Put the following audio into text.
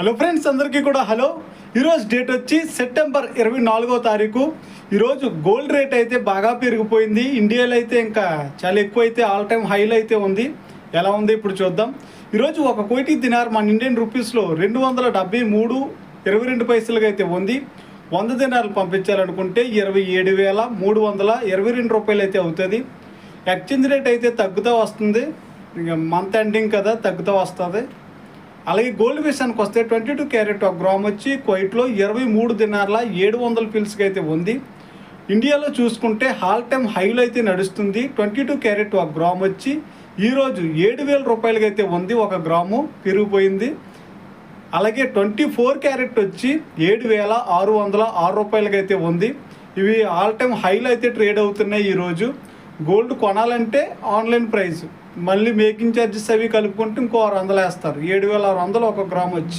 Hello friends, అందరికీ కూడా hello. ఈరోజు డేట్ వచ్చి సెప్టెంబర్ 24వ తారీఖు. ఈరోజు గోల్డ్ రేట్ అయితే బాగా పెరిగిపోయింది. ఇండియాలో అయితే ఇంకా చాలా ఎక్కువ అయితే ఆల్ టైమ్ హైలో అయితే ఉంది. ఎలా ఉంది ఇప్పుడు చూద్దాం. ఈరోజు ఒక కోటి దినార్ మన ఇండియన్ రూపీస్లో 273.22 పైసలుగా అయితే ఉంది. 100 దినార్లు పంపించాలనుకుంటే 27,322 రూపాయలు అయితే అవుతుంది. ఎక్స్చేంజ్ రేట్ అయితే తగ్గుతూ వస్తుంది. ఇక మంత్ ఎండింగ్ కదా, తగ్గుతూ వస్తుంది. అలాగే గోల్డ్ విషయానికి వస్తే 22 క్యారెట్ ఒక గ్రామ్ వచ్చి కువైట్లో 23 దినార్ల 700 పిల్స్కి అయితే ఉంది. ఇండియాలో చూసుకుంటే ఆల్ టైమ్ హైలో అయితే నడుస్తుంది. 22 క్యారెట్ ఒక గ్రామ్ వచ్చి ఈరోజు 7,000 రూపాయలకి అయితే ఉంది. ఒక గ్రాము పెరిగిపోయింది. అలాగే 24 క్యారెట్ వచ్చి 7,606 రూపాయలకి అయితే ఉంది. ఇవి ఆల్ టైమ్ హైలో అయితే ట్రేడ్ అవుతున్నాయి. ఈరోజు గోల్డ్ కొనాలంటే ఆన్లైన్ ప్రైస్, మళ్ళీ మేకింగ్ ఛార్జెస్ అవి కలుపుకుంటే ఇంకో 600 వేస్తారు. 7,600 ఒక గ్రామ్ వచ్చి.